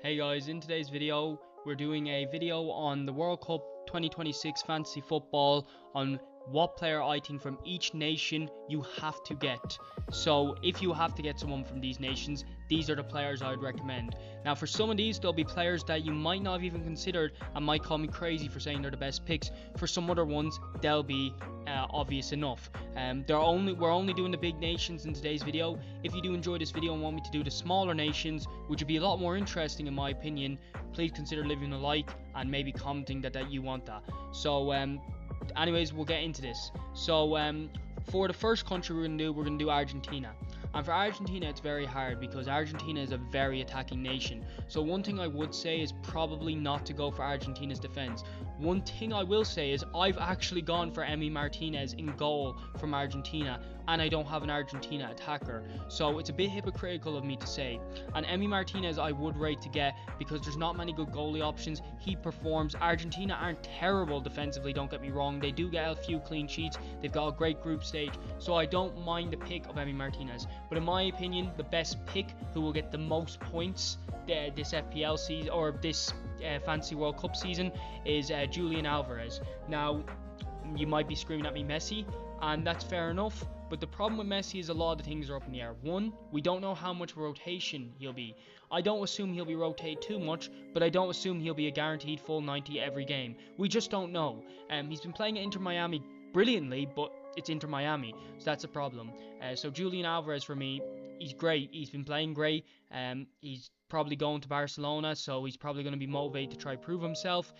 Hey guys, in today's video, we're doing a video on the World Cup 2026 fantasy football on what player I think from each nation you have to get. So if you have to get someone from these nations, these are the players I'd recommend. Now for some of these, there'll be players that you might not have even considered and might call me crazy for saying they're the best picks. For some other ones, they'll be obvious enough. We're only doing the big nations in today's video. If you do enjoy this video and want me to do the smaller nations, which would be a lot more interesting in my opinion, please consider leaving a like and maybe commenting that you want that. So anyways, we'll get into this. So for the first country we're going to do Argentina. And for Argentina, it's very hard because Argentina is a very attacking nation. So one thing I would say is probably not to go for Argentina's defense. One thing I will say is I've actually gone for Emi Martinez in goal from Argentina, and I don't have an Argentina attacker. So it's a bit hypocritical of me to say. And Emi Martinez I would rate to get because there's not many good goalie options. He performs. Argentina aren't terrible defensively, don't get me wrong. They do get a few clean sheets. They've got a great group stage. So I don't mind the pick of Emi Martinez. But in my opinion, the best pick who will get the most points this FPL season or this Fantasy World Cup season is Julian Alvarez. Now, you might be screaming at me Messi, and that's fair enough. But the problem with Messi is a lot of the things are up in the air. One, we don't know how much rotation he'll be. I don't assume he'll be rotated too much, but I don't assume he'll be a guaranteed full 90 every game. We just don't know. He's been playing at Inter Miami brilliantly, but it's Inter Miami, so that's a problem. So Julian Alvarez for me, he's great. He's been playing great. He's probably going to Barcelona, so he's probably going to be motivated to try prove himself.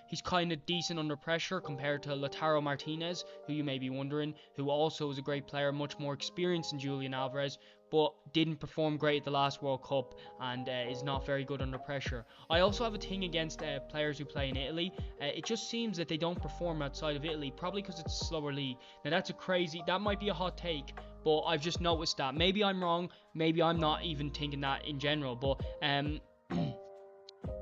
He's kind of decent under pressure compared to Lautaro Martinez, who you may be wondering, who also is a great player, much more experienced than Julian Alvarez, but didn't perform great at the last World Cup and is not very good under pressure. I also have a thing against players who play in Italy. It just seems that they don't perform outside of Italy, probably because it's a slower league. Now that might be a hot take, but I've just noticed that. Maybe I'm wrong, maybe I'm not even thinking that in general, but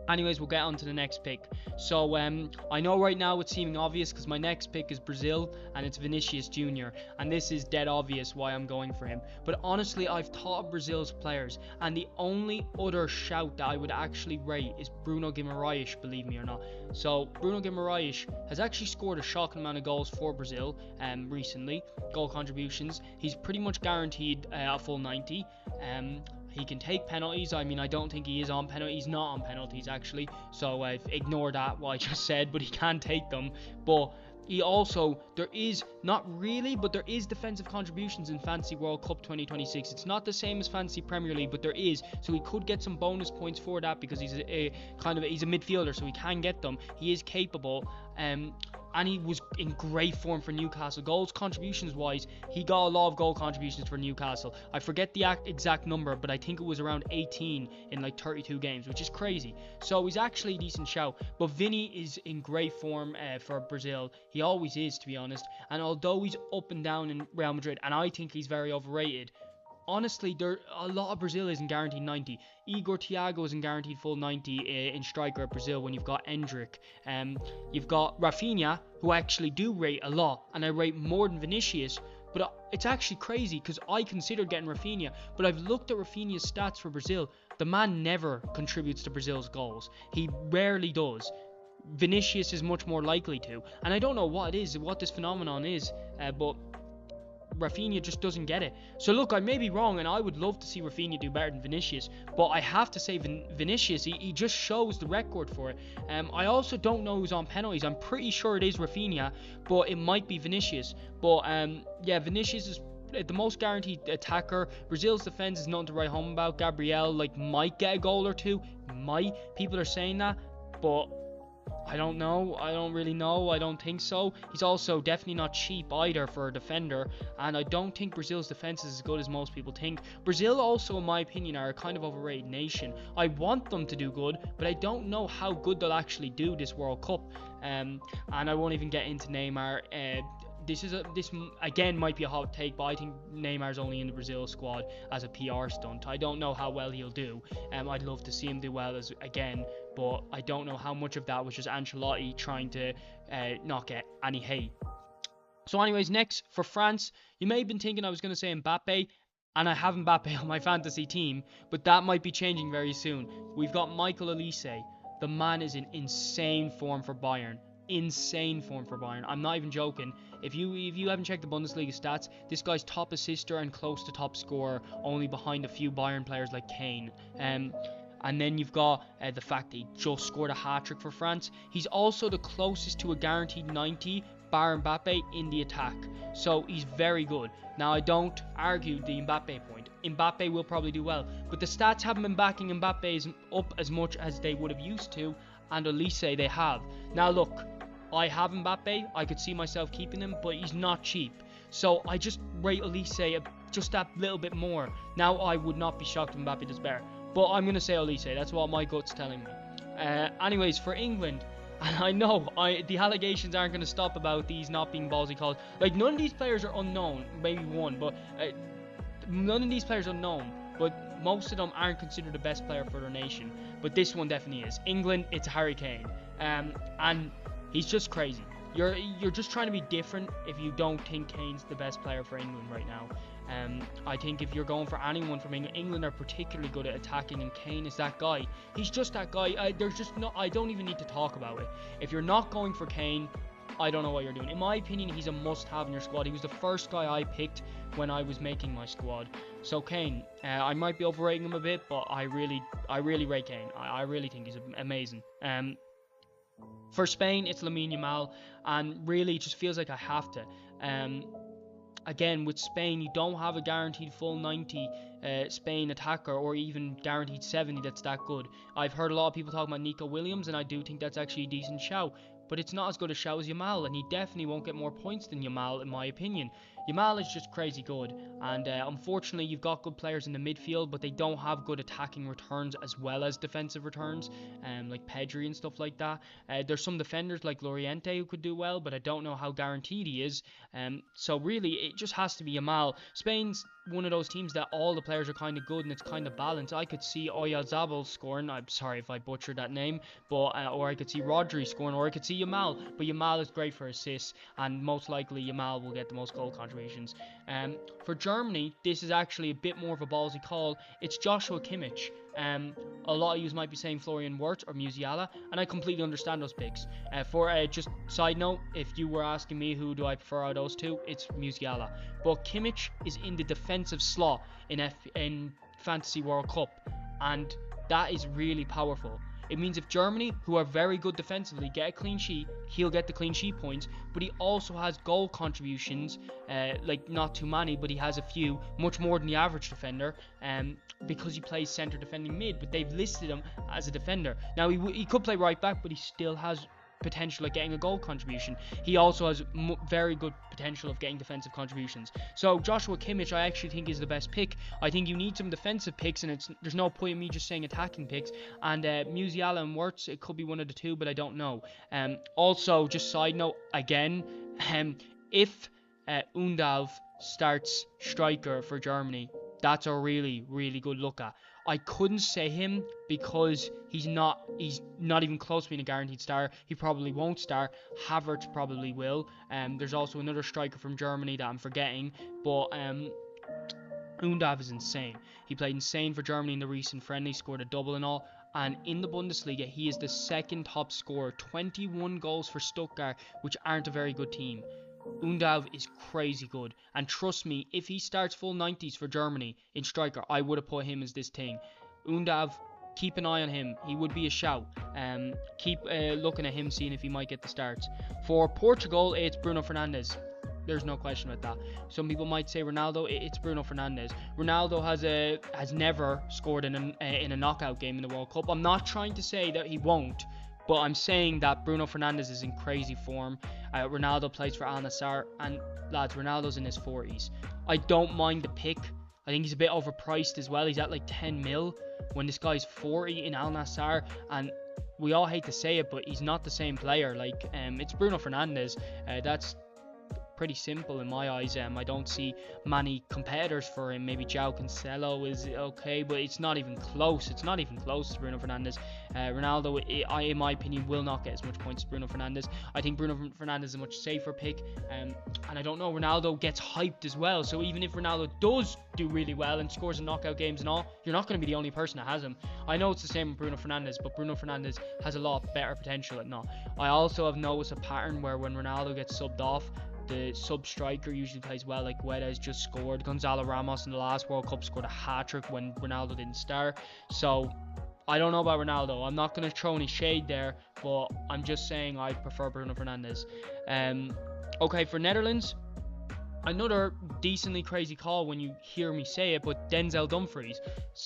anyways, we'll get on to the next pick. So I know right now it's seeming obvious because my next pick is Brazil and it's Vinicius Jr. And this is dead obvious why I'm going for him. But honestly, I've thought of Brazil's players, and the only other shout that I would actually rate is Bruno Guimaraes, believe me or not. So Bruno Guimaraes has actually scored a shocking amount of goals for Brazil recently, goal contributions. He's pretty much guaranteed a full 90. He can take penalties. I mean, I don't think he is on penalties. He's not on penalties, actually. So I've ignored that, what I just said, but he can take them. But he also, there is, not really, but there is defensive contributions in Fantasy World Cup 2026. It's not the same as Fantasy Premier League, but there is. So he could get some bonus points for that because he's he's a midfielder, so he can get them. He is capable. And he was in great form for Newcastle. Goals contributions wise, he got a lot of goal contributions for Newcastle. I forget the exact number, but I think it was around 18 in like 32 games, which is crazy. So he's actually a decent shout. But Vinny is in great form for Brazil. He always is, to be honest. And although he's up and down in Real Madrid, and I think he's very overrated, honestly, a lot of Brazil isn't guaranteed 90. Igor Thiago isn't guaranteed full 90 in striker at Brazil when you've got Endrick. You've got Rafinha, who I actually do rate a lot, and I rate more than Vinicius. But it's actually crazy because I considered getting Rafinha, but I've looked at Rafinha's stats for Brazil. The man never contributes to Brazil's goals. He rarely does. Vinicius is much more likely to. And I don't know what it is, what this phenomenon is, but Rafinha just doesn't get it. So look, I may be wrong, and I would love to see Rafinha do better than Vinicius, but I have to say Vinicius, he just shows the record for it. I also don't know who's on penalties. I'm pretty sure it is Rafinha, but it might be Vinicius. But yeah, Vinicius is the most guaranteed attacker. Brazil's defense is nothing to write home about. Gabriel might get a goal or two. People are saying that, but I don't know. I don't really know. I don't think so. He's also definitely not cheap either for a defender, and I don't think Brazil's defense is as good as most people think. Brazil also, in my opinion, are a kind of overrated nation. I want them to do good, but I don't know how good they'll actually do this World Cup. And I won't even get into Neymar. This again might be a hot take, but I think Neymar's only in the Brazil squad as a PR stunt. I don't know how well he'll do. I'd love to see him do well again, but I don't know how much of that was just Ancelotti trying to not get any hate. So anyways, next for France, you may have been thinking I was going to say Mbappe. and I have Mbappe on my fantasy team, but that might be changing very soon. We've got Michael Elise. The man is in insane form for Bayern. Insane form for Bayern. I'm not even joking. If you haven't checked the Bundesliga stats, this guy's top assister and close to top scorer, only behind a few Bayern players like Kane. And then you've got the fact that he just scored a hat-trick for France. He's also the closest to a guaranteed 90, bar Mbappe, in the attack. So he's very good. Now, I don't argue the Mbappe point. Mbappe will probably do well. But the stats haven't been backing Mbappe up as much as they would have used to. And Elise they have. Now, look, I have Mbappe. I could see myself keeping him, but he's not cheap. So I just rate Elise just that little bit more. Now, I would not be shocked if Mbappe does better. But I'm going to say Elise. That's what my gut's telling me. Anyways, for England, and I know the allegations aren't going to stop about these not being ballsy calls. Like, none of these players are unknown. Maybe one, but none of these players are unknown. But most of them aren't considered the best player for their nation. But this one definitely is. England, it's Harry Kane. And he's just crazy. You're just trying to be different if you don't think Kane's the best player for England right now. I think if you're going for anyone from England, England are particularly good at attacking, and Kane is that guy. He's just that guy. I don't even need to talk about it. If you're not going for Kane, I don't know what you're doing. In my opinion, he's a must-have in your squad. He was the first guy I picked when I was making my squad. So Kane, I might be overrating him a bit, but I really rate Kane. I really think he's amazing. For Spain, it's Lamine Yamal, and really it just feels like I have to. Again, with Spain, you don't have a guaranteed full 90 Spain attacker, or even guaranteed 70 that's that good. I've heard a lot of people talk about Nico Williams, and I do think that's actually a decent shout. But it's not as good a shout as Yamal, and he definitely won't get more points than Yamal, in my opinion. Yamal is just crazy good, and unfortunately you've got good players in the midfield, but they don't have good attacking returns as well as defensive returns, like Pedri and stuff like that. There's some defenders like Loriente who could do well, but I don't know how guaranteed he is. So really, it just has to be Yamal. Spain's one of those teams that all the players are kind of good and it's kind of balanced. I could see Oyarzabal scoring. I'm sorry if I butchered that name, but or I could see Rodri scoring, or I could see Yamal. But Yamal is great for assists, and most likely Yamal will get the most goal contributions. For Germany, this is actually a bit more of a ballsy call. It's Joshua Kimmich. A lot of you might be saying Florian Wirtz or Musiala, and I completely understand those picks. For just side note, if you were asking me who do I prefer out of those two, it's Musiala. But Kimmich is in the defensive slot in Fantasy World Cup, and that is really powerful. It means if Germany, who are very good defensively, get a clean sheet, he'll get the clean sheet points, but he also has goal contributions, like not too many, but he has a few, much more than the average defender, because he plays centre defending mid, but they've listed him as a defender. Now, he could play right back, but he still has potential of getting a goal contribution. He also has very good potential of getting defensive contributions. So Joshua Kimmich, I actually think is the best pick. I think you need some defensive picks, and there's no point in me just saying attacking picks. And Musiala and Wirtz, it could be one of the two, but I don't know. Also, just side note again, if Undav starts striker for Germany, that's a really, really good look at. I couldn't say him because he's not even close to being a guaranteed star. He probably won't start. Havertz probably will. There's also another striker from Germany that I'm forgetting, but Undav is insane. He played insane for Germany in the recent friendly, scored a double and all. And in the Bundesliga, he is the second top scorer, 21 goals for Stuttgart, which aren't a very good team. Undav is crazy good, and trust me, if he starts full 90s for Germany in striker, I would have put him as this thing. Undav, keep an eye on him. He would be a shout. Keep looking at him, seeing if he might get the starts. For Portugal, it's Bruno Fernandes. There's no question about that. Some people might say Ronaldo. It's Bruno Fernandes. Ronaldo has never scored in a knockout game in the World Cup. I'm not trying to say that he won't, but I'm saying that Bruno Fernandes is in crazy form. Ronaldo plays for Al Nassr, and lads, Ronaldo's in his 40s. I don't mind the pick. I think he's a bit overpriced as well. He's at like 10 mil when this guy's 40 in Al Nassr, and we all hate to say it, but he's not the same player. Like, it's Bruno Fernandes. That's pretty simple in my eyes. I don't see many competitors for him. Maybe João Cancelo is okay, but it's not even close. It's not even close to Bruno Fernandes. Ronaldo, in my opinion, will not get as much points as Bruno Fernandes. I think Bruno Fernandes is a much safer pick, and I don't know, Ronaldo gets hyped as well. So even if Ronaldo does do really well and scores in knockout games and all, you're not going to be the only person that has him. I know it's the same with Bruno Fernandes, but Bruno Fernandes has a lot better potential at not. I also have noticed a pattern where when Ronaldo gets subbed off, the sub striker usually plays well. Like Guedes just scored. Gonzalo Ramos in the last World Cup scored a hat-trick when Ronaldo didn't start. So I don't know about Ronaldo. I'm not going to throw any shade there, but I'm just saying I prefer Bruno Fernandes. Okay, for Netherlands, another decently crazy call when you hear me say it, but Denzel Dumfries.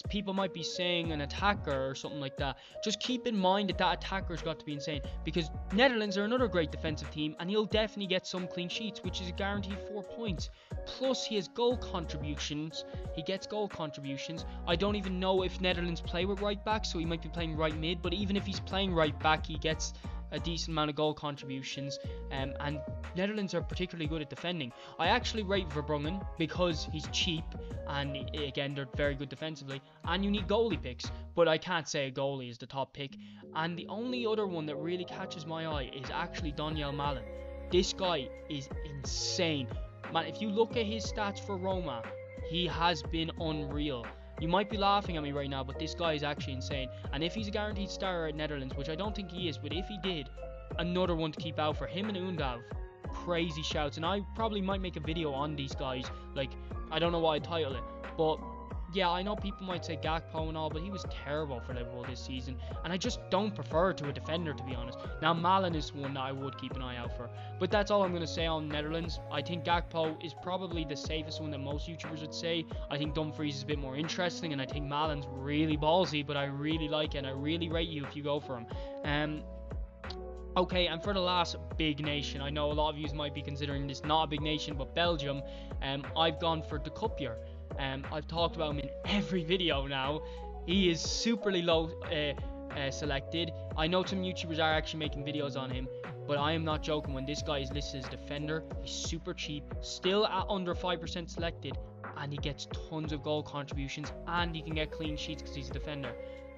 People might be saying an attacker or something like that. Just keep in mind that attacker's got to be insane, because Netherlands are another great defensive team, and he'll definitely get some clean sheets, which is a guaranteed 4 points. Plus, he has goal contributions. He gets goal contributions. I don't even know if Netherlands play with right back, so he might be playing right mid, but even if he's playing right back, he gets a decent amount of goal contributions, and Netherlands are particularly good at defending. I actually rate Verbruggen because he's cheap, and again, they're very good defensively, and you need goalie picks, but I can't say a goalie is the top pick. And the only other one that really catches my eye is actually Donyell Malen. This guy is insane. Man, if you look at his stats for Roma, he has been unreal. You might be laughing at me right now, but this guy is actually insane. And if he's a guaranteed starter at Netherlands, which I don't think he is, but if he did, another one to keep out for him and Undav. Crazy shouts. And I probably might make a video on these guys. Like, I don't know what I'd title it, but yeah, I know people might say Gakpo and all, but he was terrible for Liverpool this season, and I just don't prefer to a defender, to be honest. Now, Malen is one that I would keep an eye out for. But that's all I'm going to say on Netherlands. I think Gakpo is probably the safest one that most YouTubers would say. I think Dumfries is a bit more interesting, and I think Malen's really ballsy, but I really like it, and I really rate you if you go for him. Okay, and for the last big nation, I know a lot of you might be considering this not a big nation, but Belgium, I've gone for De Kuiper. I've talked about him in every video now. He is superly low selected. I know some YouTubers are actually making videos on him, but I am not joking. When this guy is listed as defender, he's super cheap, still at under 5% selected, and he gets tons of goal contributions, and he can get clean sheets because he's a defender.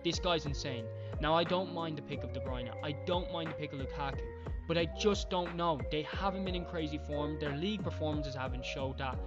This guy's insane. Now, I don't mind the pick of De Bruyne. I don't mind the pick of Lukaku, but I just don't know. They haven't been in crazy form. Their league performances haven't showed that.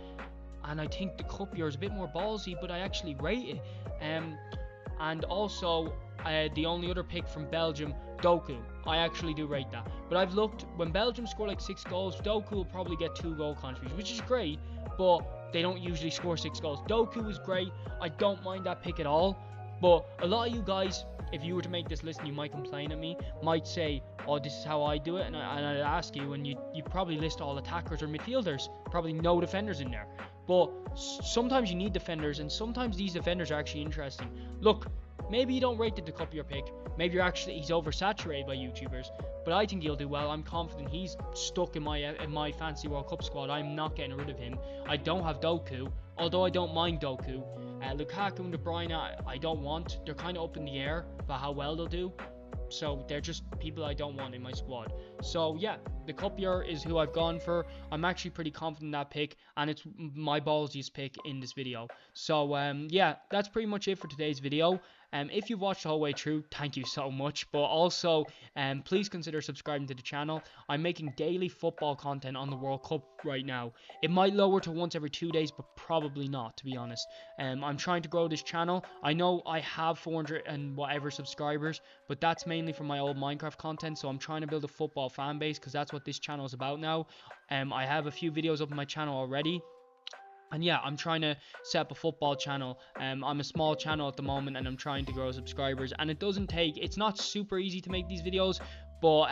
And I think De Kuiper is a bit more ballsy, but I actually rate it. And also, the only other pick from Belgium, Doku. I actually do rate that. But I've looked, when Belgium score like 6 goals, Doku will probably get 2 goal contributions, which is great, but they don't usually score 6 goals. Doku is great. I don't mind that pick at all. But a lot of you guys, if you were to make this list and you might complain at me, might say, oh, this is how I do it, and I'd ask you, and you probably list all attackers or midfielders, probably no defenders in there. But sometimes you need defenders, and sometimes these defenders are actually interesting. Look, maybe you don't rate the De Kuiper pick, maybe he's oversaturated by YouTubers, but I think he'll do well. I'm confident he's stuck in my fantasy World Cup squad. I'm not getting rid of him. I don't have Doku, although I don't mind Doku. Lukaku and De Bruyne, I don't want. They're kind of up in the air about how well they'll do. So they're just people I don't want in my squad. So yeah, De Kuiper is who I've gone for. I'm actually pretty confident in that pick, and it's my ballsiest pick in this video. So yeah, that's pretty much it for today's video. If you've watched the whole way through, thank you so much. But also, please consider subscribing to the channel. I'm making daily football content on the World Cup right now. It might lower to once every 2 days, but probably not, to be honest. I'm trying to grow this channel. I know I have 400 and whatever subscribers, but that's mainly from my old Minecraft content. So I'm trying to build a football fan base, because that's what this channel is about now. I have a few videos up on my channel already. And yeah, I'm trying to set up a football channel. I'm a small channel at the moment, and I'm trying to grow subscribers. And it's not super easy to make these videos, but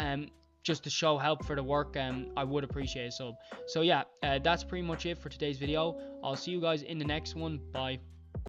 just to show help for the work, I would appreciate a sub. So yeah, that's pretty much it for today's video. I'll see you guys in the next one. Bye.